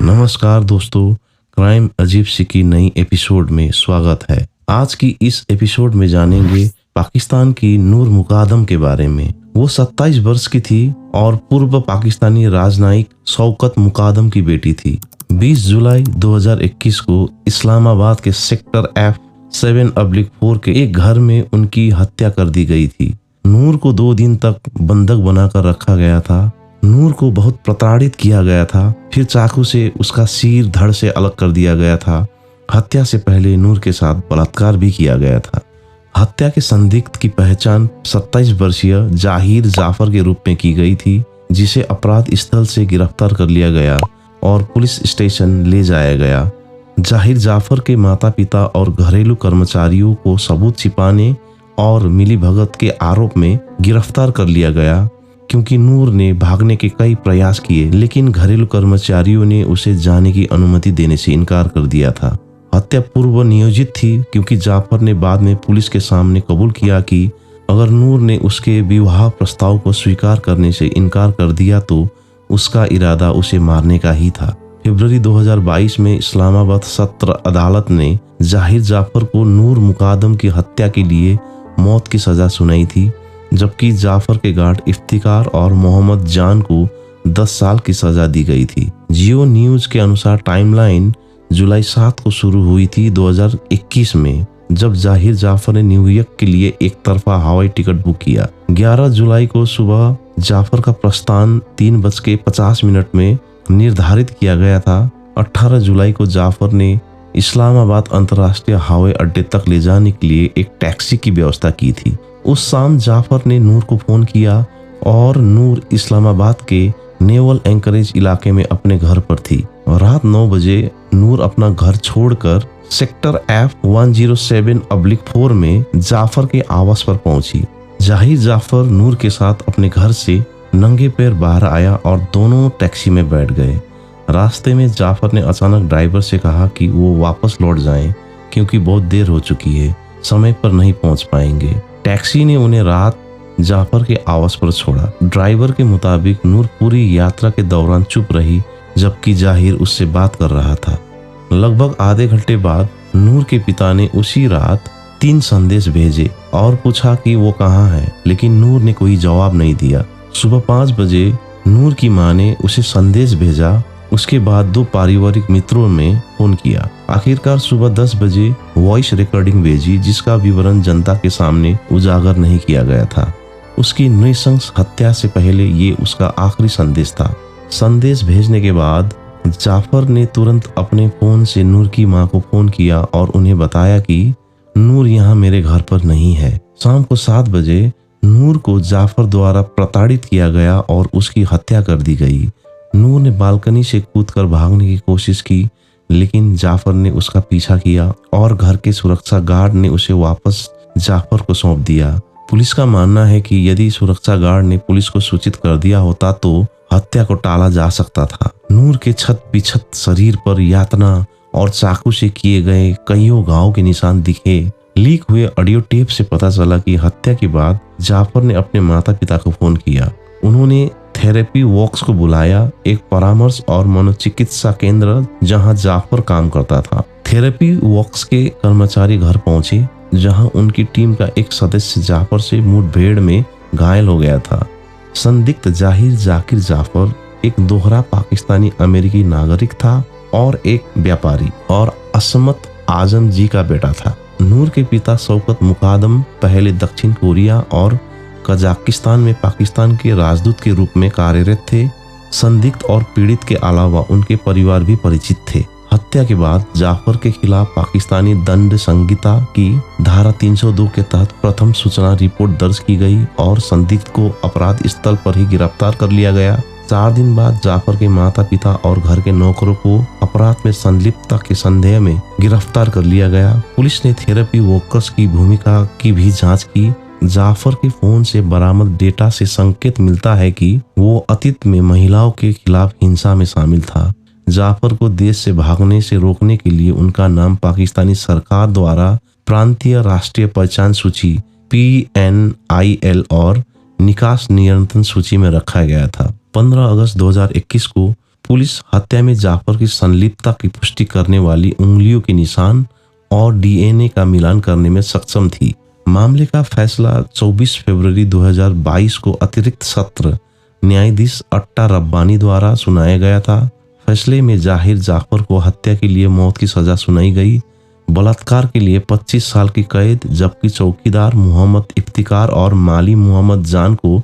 नमस्कार दोस्तों, क्राइम अजीब सी की नई एपिसोड में स्वागत है। आज की इस एपिसोड में जानेंगे पाकिस्तान की नूर मुकादम के बारे में। वो 27 वर्ष की थी और पूर्व पाकिस्तानी राजनयिक शौकत मुकादम की बेटी थी। 20 जुलाई 2021 को इस्लामाबाद के सेक्टर F7/4 के एक घर में उनकी हत्या कर दी गई थी। नूर को 2 दिन तक बंधक बनाकर रखा गया था। नूर को बहुत प्रताड़ित किया गया था। फिर चाकू से उसका सिर धड़ से अलग कर दिया गया था। हत्या से पहले नूर के साथ बलात्कार भी किया गया था। हत्या के संदिग्ध की पहचान 27 वर्षीय जाहिर जाफर के रूप में की गई थी, जिसे अपराध स्थल से गिरफ्तार कर लिया गया और पुलिस स्टेशन ले जाया गया। जाहिर जाफर के माता पिता और घरेलू कर्मचारियों को सबूत छिपाने और मिलीभगत के आरोप में गिरफ्तार कर लिया गया, क्योंकि नूर ने भागने के कई प्रयास किए, लेकिन घरेलू कर्मचारियों ने उसे जाने की अनुमति देने से इनकार कर दिया था। हत्या पूर्व नियोजित थी, क्योंकि जाफर ने बाद में पुलिस के सामने कबूल किया कि अगर नूर ने उसके विवाह प्रस्ताव को स्वीकार करने से इनकार कर दिया तो उसका इरादा उसे मारने का ही था। फरवरी 2022 में इस्लामाबाद सत्र अदालत ने जाहिर जाफर को नूर मुकादम की हत्या के लिए मौत की सजा सुनाई थी, जबकि जाफर के गार्ड इफ्तिकार और मोहम्मद जान को 10 साल की सजा दी गई थी। जियो न्यूज के अनुसार टाइमलाइन जुलाई 7 को शुरू हुई थी 2021 में, जब जाहिर जाफर ने न्यूयॉर्क के लिए एक तरफा हवाई टिकट बुक किया। 11 जुलाई को सुबह जाफर का प्रस्थान 3:50 में निर्धारित किया गया था। 18 जुलाई को जाफर ने इस्लामाबाद अंतर्राष्ट्रीय हवाई अड्डे तक ले जाने के लिए एक टैक्सी की व्यवस्था की थी। उस शाम जाफर ने नूर को फोन किया और नूर इस्लामाबाद के नेवल एंकरेज इलाके में अपने घर पर थी। रात 9 बजे नूर अपना घर छोड़कर सेक्टर F107/4 में जाफर के आवास पर पहुंची। जाहिर जाफर नूर के साथ अपने घर से नंगे पैर बाहर आया और दोनों टैक्सी में बैठ गए। रास्ते में जाफर ने अचानक ड्राइवर से कहा कि वो वापस लौट जाएं, क्योंकि बहुत देर हो चुकी है, समय पर नहीं पहुंच पाएंगे। टैक्सी ने उन्हें रात जाफर के आवास पर छोड़ा। ड्राइवर के मुताबिक नूर पूरी यात्रा के दौरान चुप रही, जबकि जाहिर उससे बात कर रहा था। लगभग आधे घंटे बाद नूर के पिता ने उसी रात 3 संदेश भेजे और पूछा कि वो कहाँ है, लेकिन नूर ने कोई जवाब नहीं दिया। सुबह 5 बजे नूर की मां ने उसे संदेश भेजा। उसके बाद 2 पारिवारिक मित्रों में फोन किया। आखिरकार सुबह 10 बजे वॉइस रिकॉर्डिंग भेजी, जिसका विवरण जनता के सामने उजागर नहीं किया गया था। उसकी नृशंस हत्या से पहले ये उसका आखिरी संदेश था। संदेश भेजने के बाद जाफर ने तुरंत अपने फोन से नूर की मां को फोन किया और उन्हें बताया कि नूर यहाँ मेरे घर पर नहीं है। शाम को 7 बजे नूर को जाफर द्वारा प्रताड़ित किया गया और उसकी हत्या कर दी गई। नूर ने बालकनी से कूदकर भागने की कोशिश की, लेकिन जाफर ने उसका पीछा किया और घर के सुरक्षा गार्ड ने उसे वापस जाफर को सौंप दिया। पुलिस का मानना है कि यदि सुरक्षा गार्ड ने पुलिस को सूचित कर दिया होता तो हत्या को टाला जा सकता था। नूर के छत बिछत शरीर पर यातना और चाकू से किए गए कईयों घाव के निशान दिखे। लीक हुए ऑडियो टेप से पता चला कि हत्या के बाद जाफर ने अपने माता पिता को फोन किया। उन्होंने थेरेपी वॉक्स को बुलाया, एक परामर्श और मनोचिकित्सा केंद्र जहां जाफर काम करता था। थेरेपी वॉक्स के कर्मचारी घर पहुंचे, जहां उनकी टीम का एक सदस्य जाफर से मुठभेड़ में घायल हो गया था। संदिग्ध जाहिर जाकिर जाफर एक दोहरा पाकिस्तानी अमेरिकी नागरिक था और एक व्यापारी और असमत आजम जी का बेटा था। नूर के पिता शौकत मुकादम पहले दक्षिण कोरिया और कजाकिस्तान में पाकिस्तान के राजदूत के रूप में कार्यरत थे। संदिग्ध और पीड़ित के अलावा उनके परिवार भी परिचित थे। हत्या के बाद जाफर के खिलाफ पाकिस्तानी दंड संहिता की धारा 302 के तहत प्रथम सूचना रिपोर्ट दर्ज की गई और संदिग्ध को अपराध स्थल पर ही गिरफ्तार कर लिया गया। 4 दिन बाद जाफर के माता पिता और घर के नौकरों को अपराध में संलिप्तता के संदेह में गिरफ्तार कर लिया गया। पुलिस ने थेरेपी वर्कर्स की भूमिका की भी जांच की। जाफर के फोन से बरामद डेटा से संकेत मिलता है कि वो अतीत में महिलाओं के खिलाफ हिंसा में शामिल था। जाफर को देश से भागने से रोकने के लिए उनका नाम पाकिस्तानी सरकार द्वारा प्रांतीय राष्ट्रीय पहचान सूची PNIL और निकास नियंत्रण सूची में रखा गया था। 15 अगस्त 2021 को पुलिस हत्या में जाफर की संलिप्तता की पुष्टि करने वाली उंगलियों के निशान और DNA का मिलान करने में सक्षम थी। मामले का फैसला 24 फरवरी 2022 को अतिरिक्त सत्र न्यायाधीश अट्टा रब्बानी द्वारा सुनाया गया था। फैसले में जाहिर जाफर को हत्या के लिए मौत की सजा सुनाई गई, बलात्कार के लिए 25 साल की कैद, जबकि चौकीदार मोहम्मद इफ्तिकार और माली मोहम्मद जान को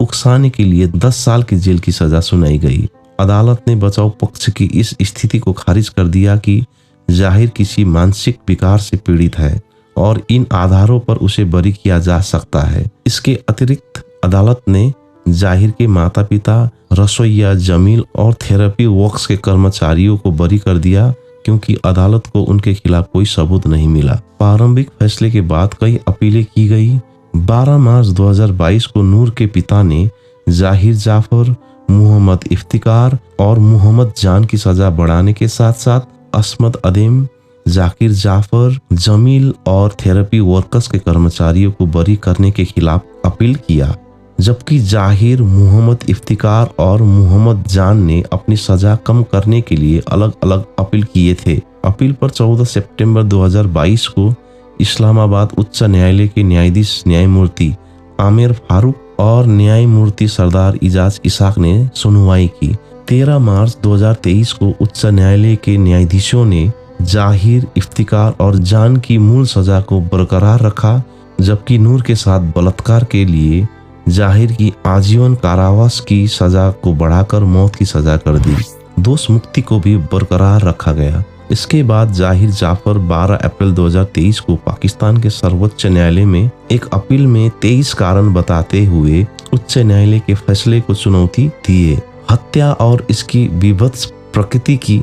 उकसाने के लिए 10 साल की जेल की सजा सुनाई गई। अदालत ने बचाव पक्ष की इस स्थिति को खारिज कर दिया कि जाहिर किसी मानसिक विकार से पीड़ित है और इन आधारों पर उसे बरी किया जा सकता है। इसके अतिरिक्त अदालत ने जाहिर के माता पिता, रसोइया जमील और थेरेपी वर्क्स के कर्मचारियों को बरी कर दिया क्योंकि अदालत को उनके खिलाफ कोई सबूत नहीं मिला। प्रारंभिक फैसले के बाद कई अपीलें की गई। 12 मार्च 2022 को नूर के पिता ने जाहिर जाफर, मोहम्मद इफ्तिकार और मोहम्मद जान की सजा बढ़ाने के साथ साथ असमत अदेम, जाकिर जाफर, जमील और थेरेपी वर्कर्स के कर्मचारियों को बरी करने के खिलाफ अपील किया, जबकि जाहिर, मोहम्मद इफ्तिकार और मोहम्मद जान ने अपनी सजा कम करने के लिए अलग अलग अपील किए थे। अपील पर 14 सितंबर 2022 को इस्लामाबाद उच्च न्यायालय के न्यायाधीश न्यायमूर्ति आमिर फारूक और न्यायमूर्ति सरदार इजाज इसाक ने सुनवाई की। 13 मार्च 2023 को उच्च न्यायालय के न्यायाधीशों ने जाहिर, इफ्तिकार और जान की मूल सजा को बरकरार रखा, जबकि नूर के साथ बलात्कार के लिए जाहिर की आजीवन कारावास की सजा को बढ़ाकर मौत की सजा कर दी। दोष मुक्ति को भी बरकरार रखा गया। इसके बाद जाहिर जाफर 12 अप्रैल 2023 को पाकिस्तान के सर्वोच्च न्यायालय में एक अपील में 23 कारण बताते हुए उच्च न्यायालय के फैसले को चुनौती दिए। हत्या और इसकी विभत्स प्रकृति की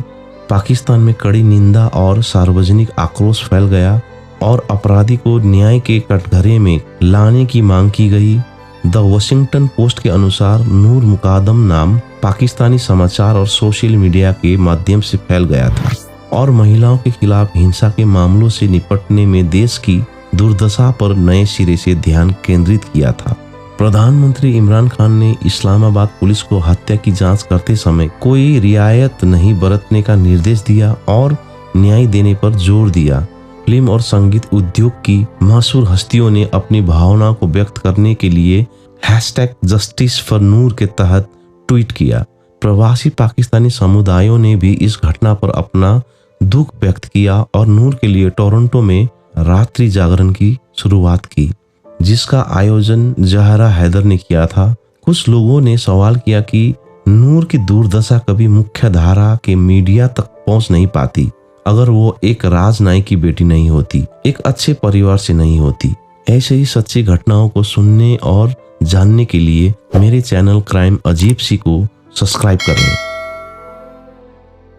पाकिस्तान में कड़ी निंदा और सार्वजनिक आक्रोश फैल गया और अपराधी को न्याय के कटघरे में लाने की मांग की गई। द वॉशिंगटन पोस्ट के अनुसार नूर मुकादम नाम पाकिस्तानी समाचार और सोशल मीडिया के माध्यम से फैल गया था और महिलाओं के खिलाफ हिंसा के मामलों से निपटने में देश की दुर्दशा पर नए सिरे से ध्यान केंद्रित किया था। प्रधानमंत्री इमरान खान ने इस्लामाबाद पुलिस को हत्या की जांच करते समय कोई रियायत नहीं बरतने का निर्देश दिया और न्याय देने पर जोर दिया। फिल्म और संगीत उद्योग की मशहूर हस्तियों ने अपनी भावना को व्यक्त करने के लिए #JusticeForNoor के तहत ट्वीट किया। प्रवासी पाकिस्तानी समुदायों ने भी इस घटना पर अपना दुख व्यक्त किया और नूर के लिए टोरंटो में रात्रि जागरण की शुरुआत की, जिसका आयोजन जहरा हैदर ने किया था। कुछ लोगों ने सवाल किया कि नूर की दुर्दशा कभी मुख्य धारा के मीडिया तक पहुंच नहीं पाती अगर वो एक राजनायक की बेटी नहीं होती, एक अच्छे परिवार से नहीं होती। ऐसे ही सच्ची घटनाओं को सुनने और जानने के लिए मेरे चैनल क्राइम अजीब सी को सब्सक्राइब करें।